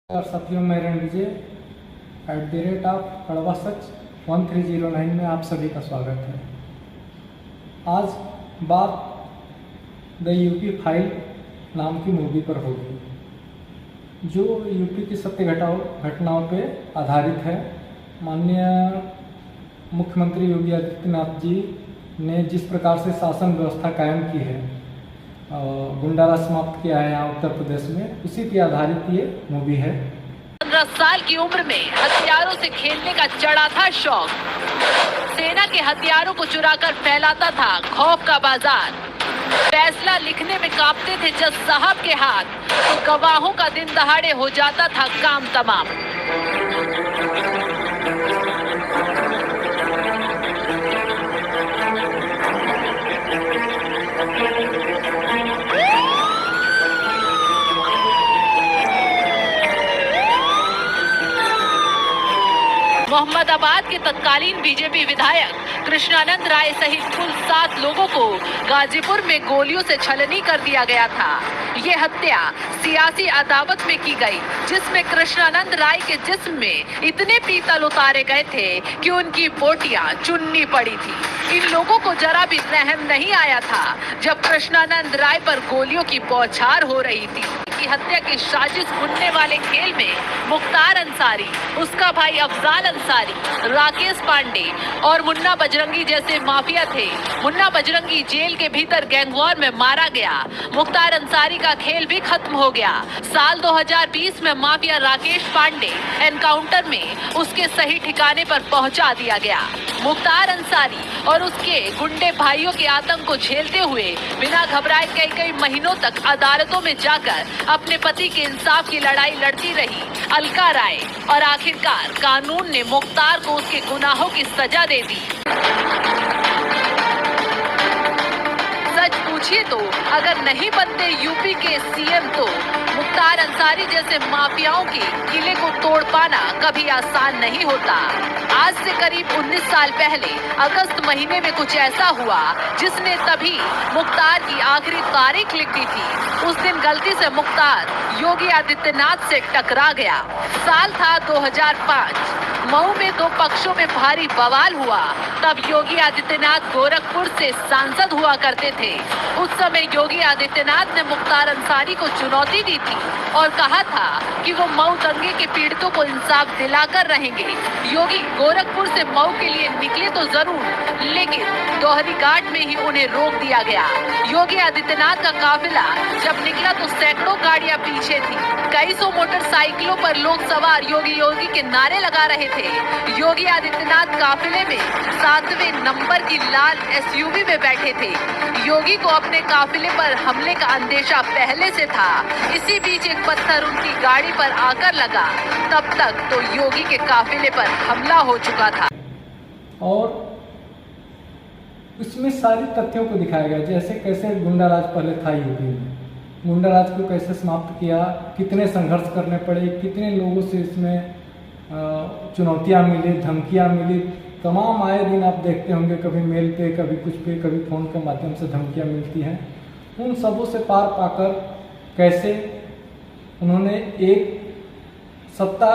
और साथियों, मैं रणविजय @कड़वा सच 1309 में आप सभी का स्वागत है। आज बात द यूपी फाइल नाम की मूवी पर होगी, जो यूपी की सत्य घटनाओं पे आधारित है। माननीय मुख्यमंत्री योगी आदित्यनाथ जी ने जिस प्रकार से शासन व्यवस्था कायम की है, गुंडा राज समाप्त किया है यहाँ उत्तर प्रदेश में, उसी पे आधारित ये मूवी है। 15 साल की उम्र में हथियारों से खेलने का चढ़ा था शौक। सेना के हथियारों को चुराकर फैलाता था खौफ का बाजार। फैसला लिखने में कांपते थे जज साहब के हाथ, तो गवाहों का दिन दहाड़े हो जाता था काम तमाम। मोहम्मदाबाद के तत्कालीन बीजेपी विधायक कृष्णानंद राय सहित कुल 7 लोगों को गाजीपुर में गोलियों से छलनी कर दिया गया था। ये हत्या सियासी अदावत में की गई, जिसमें कृष्णानंद राय के जिस्म में इतने पीतल उतारे गए थे कि उनकी बोटियां चुननी पड़ी थी। इन लोगों को जरा भी रहम नहीं आया था जब कृष्णानंद राय पर गोलियों की बौछार हो रही थी। की हत्या की साजिश बुनने वाले खेल में मुख्तार अंसारी, उसका भाई अफजाल अंसारी, राकेश पांडे और मुन्ना बजरंगी जैसे माफिया थे। मुन्ना बजरंगी जेल के भीतर गैंगवॉर में मारा गया। मुख्तार अंसारी का खेल भी खत्म हो गया। साल 2020 में माफिया राकेश पांडे एनकाउंटर में उसके सही ठिकाने पर पहुंचा दिया गया। मुख्तार अंसारी और उसके गुंडे भाइयों के आतंक को झेलते हुए बिना घबराए कई महीनों तक अदालतों में जाकर अपने पति के इंसाफ की लड़ाई लड़ती रही अलका राय, और आखिरकार कानून ने मुख्तार को उसके गुनाहों की सजा दे दी। सच पूछिए तो अगर नहीं बनते यूपी के सीएम, तो मुख्तार अंसारी जैसे माफियाओं के किले को तोड़ पाना कभी आसान नहीं होता। आज से करीब 19 साल पहले अगस्त महीने में कुछ ऐसा हुआ जिसने तभी मुख्तार की आखिरी तारीख लिख दी थी। उस दिन गलती से मुख्तार योगी आदित्यनाथ से टकरा गया। साल था 2005। मऊ में 2 पक्षों में भारी बवाल हुआ। तब योगी आदित्यनाथ गोरखपुर से सांसद हुआ करते थे। उस समय योगी आदित्यनाथ ने मुख्तार अंसारी को चुनौती दी थी और कहा था कि वो मऊ दंगे के पीड़ितों को इंसाफ दिलाकर रहेंगे। योगी गोरखपुर से मऊ के लिए निकले तो जरूर, लेकिन दोहरी घाट में ही उन्हें रोक दिया गया। योगी आदित्यनाथ का काफिला जब निकला तो सैकड़ों गाड़ियां पीछे थी। कई सौ मोटरसाइकिलों पर लोग सवार योगी योगी के नारे लगा रहे थे। योगी आदित्यनाथ काफिले में 7वें नंबर की लाल SUV में बैठे थे। योगी को अपने काफिले पर हमले का अंदेशा पहले से था। इसी बीच एक पत्थर उनकी गाड़ी पर आकर लगा। तब तक तो योगी के काफिले पर हमला हो चुका था। और इसमें सारी तथ्यों को दिखाया गया, जैसे कैसे गुंडा राज पहले था यूपी में, गुंडा राज को कैसे समाप्त किया, कितने संघर्ष करने पड़े, कितने लोगों से इसमें चुनौतियां मिली, धमकियां मिली। तमाम आए दिन आप देखते होंगे, कभी मेल पे, कभी कुछ पे, कभी फोन के माध्यम से धमकियां मिलती हैं। उन सबों से पार पाकर कैसे उन्होंने एक सत्ता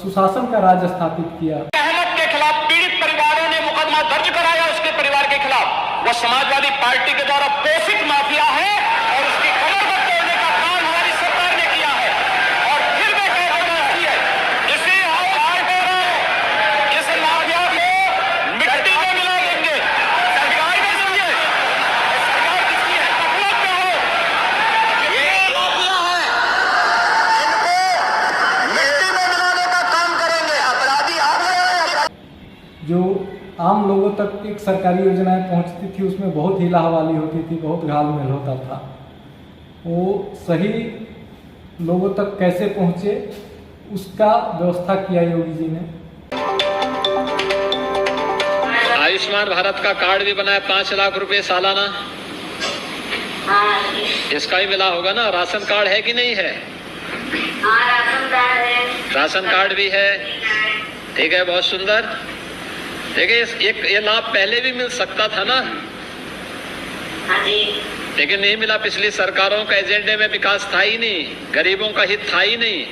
सुशासन का राज स्थापित किया। अहमद के खिलाफ पीड़ित परिवारों ने मुकदमा दर्ज कराया उसके परिवार के खिलाफ। वो समाजवादी पार्टी के द्वारा पोषित माफिया है और उसकी कमर पर तोड़ने का काम हमारी सरकार ने किया है। और फिर मैं कहता हूं है इसे इस माफिया को मिट्टी में मिला देंगे। सरकार किसकी है? सरकार किसकी है? तकलीफ में हो ये माफिया है, इनको मिट्टी में मिलाने का काम करेंगे। अपराधी आप हैं। जो आम लोगों तक एक सरकारी योजनाएं पहुंचती थी, उसमें बहुत हीला हवाली होती थी, बहुत घालमेल होता था। वो सही लोगों तक कैसे पहुंचे, उसका व्यवस्था किया योगी जी ने। आयुष्मान भारत का कार्ड भी बनाया, 5 लाख रुपए सालाना। इसका ही मिला होगा ना। राशन कार्ड है कि नहीं है? राशन कार्ड भी है। ठीक है, बहुत सुंदर। देखिए, ये लाभ पहले भी मिल सकता था ना, लेकिन नहीं मिला। पिछली सरकारों का एजेंडे में विकास था ही नहीं, गरीबों का हित था ही नहीं।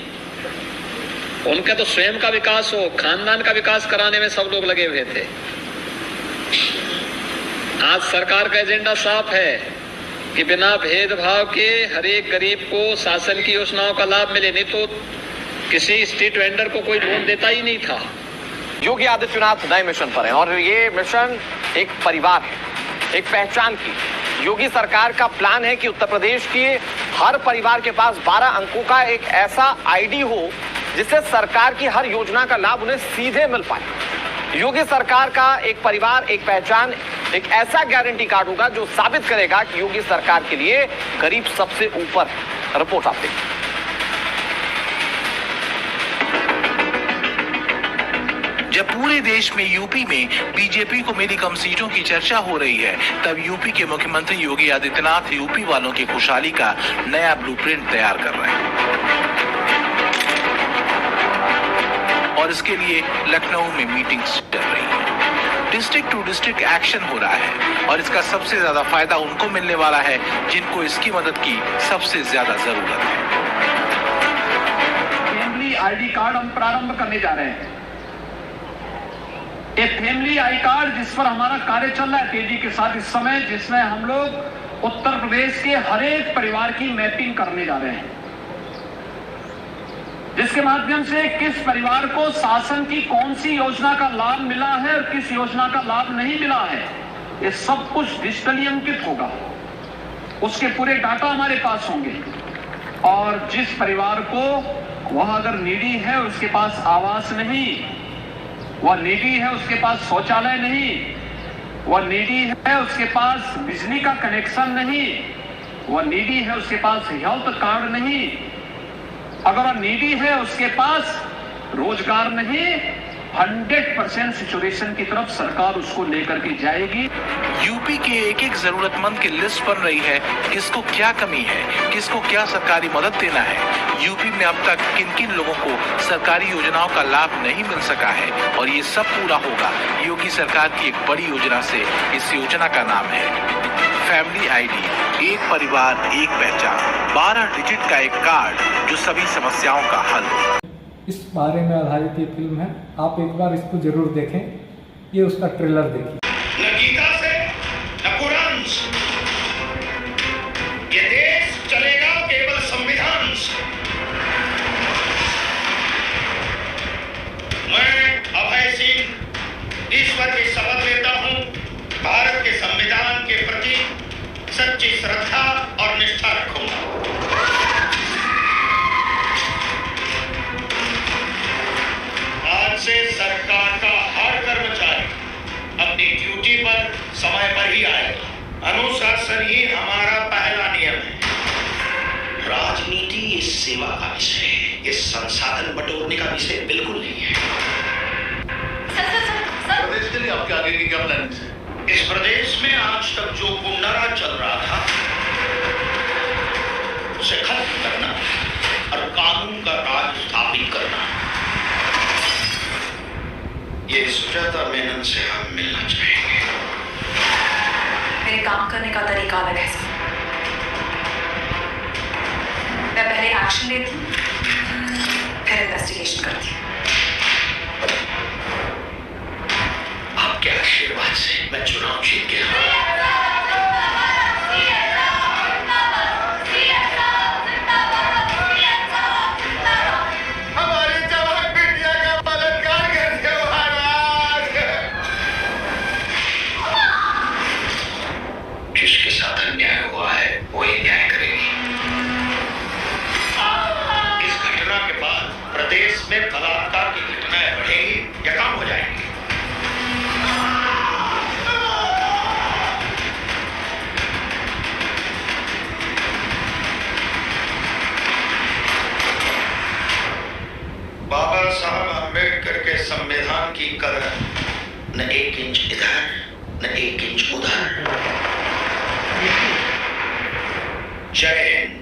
उनके तो स्वयं का विकास हो, खानदान का विकास कराने में सब लोग लगे हुए थे। आज सरकार का एजेंडा साफ है कि बिना भेदभाव के हर एक गरीब को शासन की योजनाओं का लाभ मिले, नहीं तो किसी स्ट्रीट वेंडर को कोई लोन देता ही नहीं था। योगी आदित्यनाथ नए मिशन पर हैं और ये मिशन एक परिवार है, एक पहचान की। योगी सरकार का प्लान है कि उत्तर प्रदेश के हर परिवार के पास 12 अंकों का एक ऐसा आईडी हो जिससे सरकार की हर योजना का लाभ उन्हें सीधे मिल पाए। योगी सरकार का एक परिवार, एक पहचान, एक ऐसा गारंटी कार्ड होगा जो साबित करेगा कि योगी सरकार के लिए गरीब सबसे ऊपर है। रिपोर्ट आप देखिए। जब पूरे देश में यूपी में बीजेपी को मिली कम सीटों की चर्चा हो रही है, तब यूपी के मुख्यमंत्री योगी आदित्यनाथ यूपी वालों की खुशहाली का नया ब्लूप्रिंट तैयार कर रहे हैं और इसके लिए लखनऊ में मीटिंग्स चल रही है। डिस्ट्रिक्ट टू डिस्ट्रिक्ट एक्शन हो रहा है और इसका सबसे ज्यादा फायदा उनको मिलने वाला है जिनको इसकी मदद की सबसे ज्यादा जरूरत है। फैमिली आईडी कार्ड हम प्रारंभ करने जा रहे हैं। एक फैमिली आई कार्ड जिस पर हमारा कार्य चल रहा है तेजी के साथ इस समय, जिसमें हम लोग उत्तर प्रदेश के हर एक परिवार की मैपिंग करने जा रहे हैं, जिसके माध्यम से किस परिवार को शासन की कौन सी योजना का लाभ मिला है और किस योजना का लाभ नहीं मिला है, ये सब कुछ डिजिटली अंकित होगा। उसके पूरे डाटा हमारे पास होंगे और जिस परिवार को वह अगर नीडी है, उसके पास आवास नहीं, वह नीडी है, उसके पास शौचालय नहीं, वह नीडी है, उसके पास बिजली का कनेक्शन नहीं, वह नीडी है, उसके पास हेल्थ कार्ड नहीं, अगर वह नीडी है, उसके पास रोजगार नहीं, 100% सिचुएशन की तरफ सरकार उसको लेकर के जाएगी। यूपी के एक एक जरूरतमंद की लिस्ट बन रही है, किसको क्या कमी है, किसको क्या सरकारी मदद देना है, यूपी में अब तक किन किन लोगों को सरकारी योजनाओं का लाभ नहीं मिल सका है और ये सब पूरा होगा योगी सरकार की एक बड़ी योजना से। इस योजना का नाम है फैमिली आईडी, एक परिवार एक पहचान, 12 डिजिट का एक कार्ड जो सभी समस्याओं का हल हो। इस बारे में आधारित ये फिल्म है, आप एक बार इसको जरूर देखें। ये उसका ट्रेलर देखिए। न गीता से न कुरान से, ये देश चलेगा केवल संविधान से। मैं अभय सिंह ईश्वर की शपथ लेता हूं, भारत के संविधान के प्रति सच्ची श्रद्धा और निष्ठा रखूंगा। आज से सरकार का हर कर्मचारी अपनी ड्यूटी पर समय पर ही आएगा। अनुशासन ही हमारा पहला नियम है। राजनीति इस सेवा का विषय है, इस संसाधन बटोरने का विषय बिल्कुल नहीं है। सर प्रदेश के लिए आपके आगे की क्या प्लानिंग है? इस प्रदेश में आज तक जो गुंडाराज चल रहा था उसे खत्म करना और कानून का राज स्थापित करना, ये सुजाता मेनन से हम मिलना चाहेंगे। मेरे काम करने का तरीका अलग है सर। मैं पहले एक्शन लेती हूँ, फिर इन्वेस्टिगेशन करती हूँ। आपके आशीर्वाद से मैं चुनाव जीत गया। जिसके साथ अन्याय हुआ है वही न्याय करेगी। इस घटना के बाद प्रदेश में बलात्कार की घटनाएं बढ़ेंगी या कम हो जाएंगी? बाबा साहब अम्बेडकर के संविधान की कदर न 1 इंच इधर न 1 इंच उधर। जय हिंद।